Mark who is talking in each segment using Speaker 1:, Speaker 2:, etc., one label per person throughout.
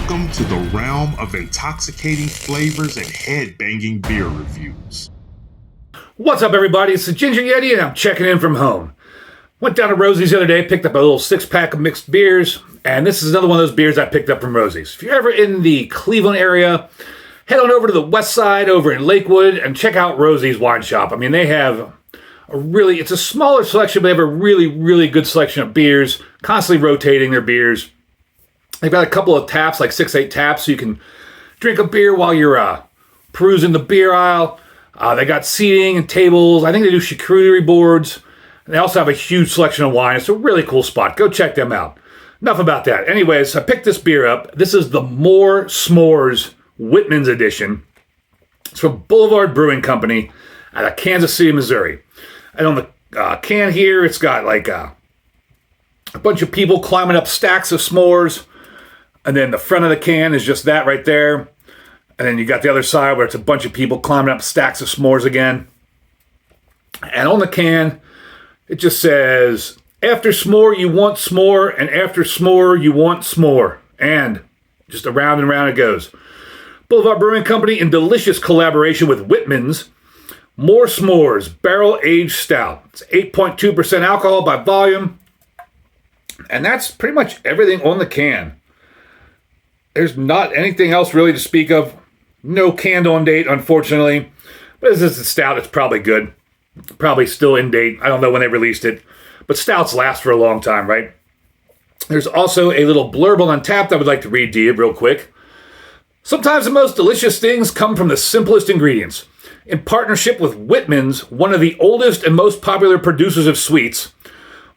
Speaker 1: Welcome to the realm of intoxicating flavors and head-banging beer reviews.
Speaker 2: What's up, everybody? It's the Ginger Yeti, and I'm checking in from home. Went down to Rosie's the other day, picked up a little 6-pack of mixed beers, and this is another one of those beers I picked up from Rosie's. If you're ever in the Cleveland area, head on over to the west side over in Lakewood and check out Rosie's Wine Shop. I mean, they have it's a smaller selection, but they have a really, really good selection of beers, constantly rotating their beers. They've got a couple of taps, like 6-8 taps, so you can drink a beer while you're perusing the beer aisle. They got seating and tables. I think they do charcuterie boards. And they also have a huge selection of wine. It's a really cool spot. Go check them out. Enough about that. Anyways, I picked this beer up. This is the More S'mores Whitman's edition. It's from Boulevard Brewing Company out of Kansas City, Missouri. And on the can here, it's got like a bunch of people climbing up stacks of s'mores. And then the front of the can is just that right there. And then you got the other side where it's a bunch of people climbing up stacks of s'mores again. And on the can, it just says, after s'more, you want s'more, and after s'more, you want s'more. And just around and around it goes. Boulevard Brewing Company in delicious collaboration with Whitman's More S'mores Barrel Aged Stout. It's 8.2% alcohol by volume. And that's pretty much everything on the can. There's not anything else really to speak of. No canned on date, unfortunately. But as this is a stout, it's probably good. Probably still in date. I don't know when they released it. But stouts last for a long time, right? There's also a little blurb on Untapped I would like to read to you real quick. Sometimes the most delicious things come from the simplest ingredients. In partnership with Whitman's, one of the oldest and most popular producers of sweets,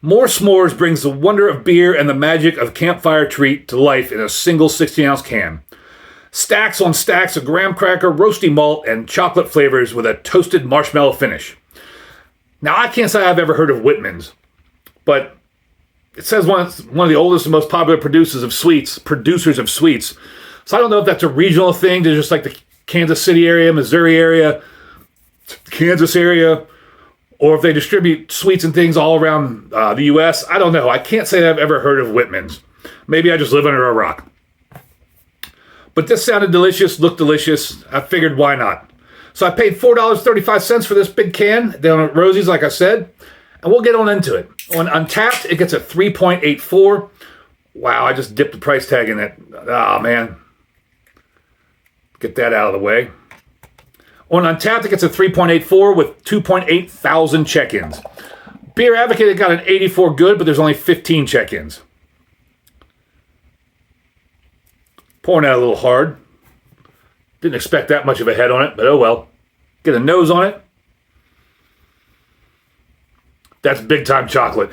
Speaker 2: More S'mores brings the wonder of beer and the magic of campfire treat to life in a single 16-ounce can. Stacks on stacks of graham cracker, roasty malt, and chocolate flavors with a toasted marshmallow finish. Now, I can't say I've ever heard of Whitman's, but it says one of the oldest and most popular producers of sweets. So I don't know if that's a regional thing to just like the Kansas City area, Missouri area, Kansas area, or if they distribute sweets and things all around the U.S. I don't know. I can't say that I've ever heard of Whitman's. Maybe I just live under a rock. But this sounded delicious, looked delicious. I figured, why not? So I paid $4.35 for this big can down at Rosie's, like I said. And we'll get on into it. On Untapped, it gets a 3.84. Wow, I just dipped the price tag in it. Oh, man. Get that out of the way. On Untapped, it gets a 3.84 with 2.8 thousand check-ins. Beer Advocate, it got an 84 good, but there's only 15 check-ins. Pouring out a little hard. Didn't expect that much of a head on it, but oh well. Get a nose on it. That's big-time chocolate.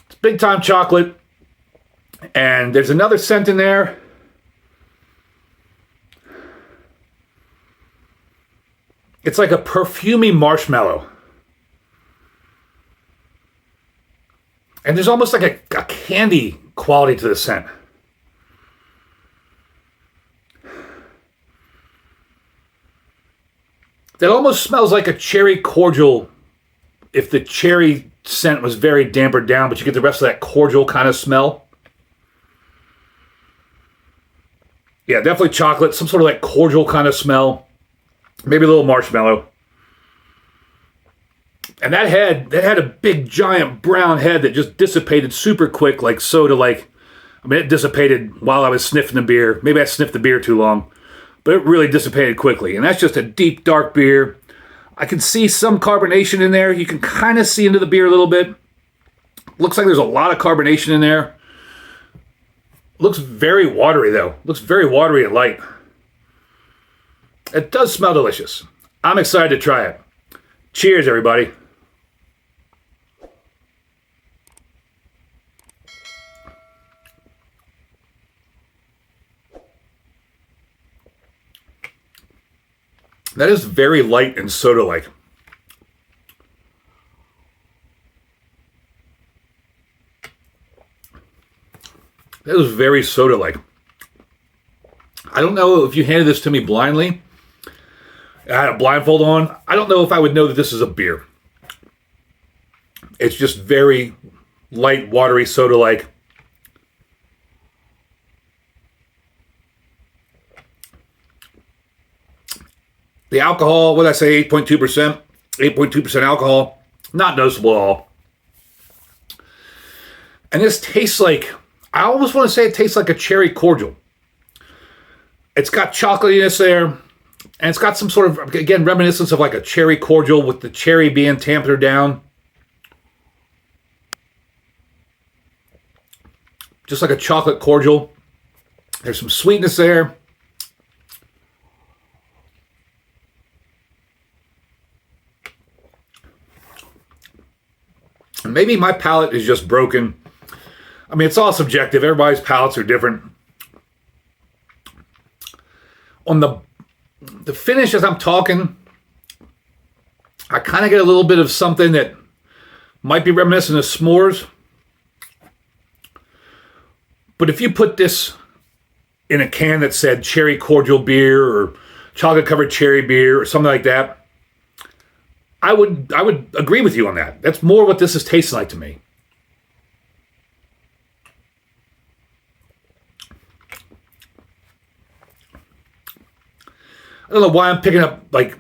Speaker 2: It's big-time chocolate. And there's another scent in there. It's like a perfumey marshmallow. And there's almost like a candy quality to the scent. That almost smells like a cherry cordial if the cherry scent was very dampered down, but you get the rest of that cordial kind of smell. Yeah, definitely chocolate, some sort of like cordial kind of smell. Maybe a little marshmallow. And that had a big, giant brown head that just dissipated super quick, like soda. It dissipated while I was sniffing the beer. Maybe I sniffed the beer too long. But it really dissipated quickly. And that's just a deep, dark beer. I can see some carbonation in there. You can kind of see into the beer a little bit. Looks like there's a lot of carbonation in there. Looks very watery, though. Looks very watery and light. It does smell delicious. I'm excited to try it. Cheers, everybody. That is very light and soda-like. That was very soda-like. I don't know if you handed this to me blindly. I had a blindfold on. I don't know if I would know that this is a beer. It's just very light, watery, soda-like. The alcohol, what did I say, 8.2%? 8.2% alcohol. Not noticeable at all. And this tastes like, I almost want to say it tastes like a cherry cordial. It's got chocolatiness there, and it's got some sort of, again, reminiscence of like a cherry cordial with the cherry being tampered down. Just like a chocolate cordial. There's some sweetness there. Maybe my palate is just broken. I mean, it's all subjective. Everybody's palates are different. On the finish, as I'm talking, I kind of get a little bit of something that might be reminiscent of s'mores. But if you put this in a can that said cherry cordial beer or chocolate covered cherry beer or something like that, I would agree with you on that. That's more what this is tasting like to me. I don't know why I'm picking up like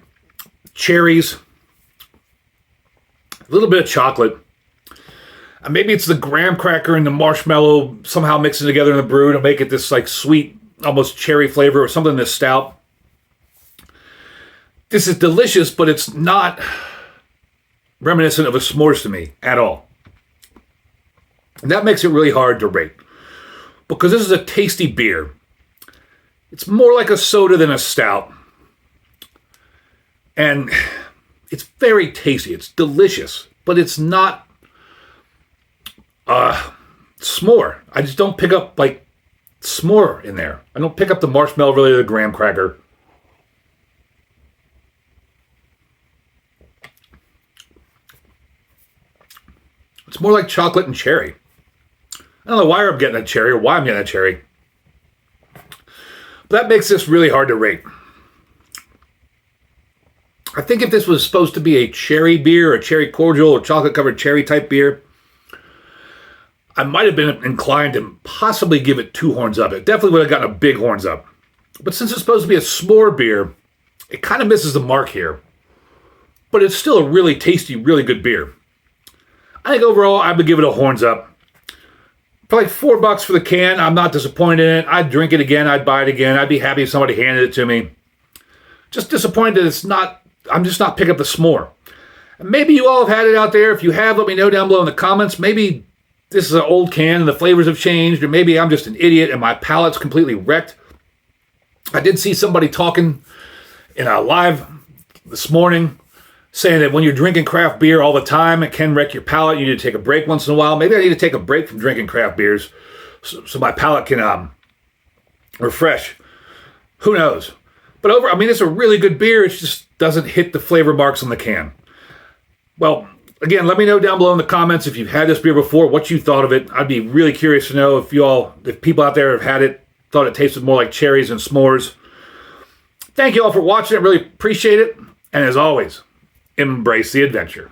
Speaker 2: cherries, a little bit of chocolate. And maybe it's the graham cracker and the marshmallow somehow mixing together in the brew to make it this like sweet, almost cherry flavor or something in this stout. This is delicious, but it's not reminiscent of a s'mores to me at all. And that makes it really hard to rate. Because this is a tasty beer. It's more like a soda than a stout. And it's very tasty. It's delicious. But it's not s'more. I just don't pick up like s'more in there. I don't pick up the marshmallow really or the graham cracker. It's more like chocolate and cherry. I don't know why I'm getting a cherry or why I'm getting a cherry. But that makes this really hard to rate. I think if this was supposed to be a cherry beer or cherry cordial or chocolate covered cherry type beer, I might have been inclined to possibly give it 2 horns up. It definitely would have gotten a big horns up. But since it's supposed to be a s'more beer, it kind of misses the mark here. But it's still a really tasty, really good beer. I think overall, I would give it a horns up. For like $4 for the can, I'm not disappointed in it. I'd drink it again. I'd buy it again. I'd be happy if somebody handed it to me. Just disappointed that it's not, I'm just not picking up the s'more. And maybe you all have had it out there. If you have, let me know down below in the comments. Maybe this is an old can and the flavors have changed, or maybe I'm just an idiot and my palate's completely wrecked. I did see somebody talking in a live this morning saying that when you're drinking craft beer all the time, it can wreck your palate. You need to take a break once in a while. Maybe I need to take a break from drinking craft beers so my palate can refresh. Who knows? But it's a really good beer. It just doesn't hit the flavor marks on the can. Well, again, let me know down below in the comments if you've had this beer before, what you thought of it. I'd be really curious to know if people out there have had it, thought it tasted more like cherries and s'mores. Thank you all for watching. I really appreciate it. And as always, embrace the adventure.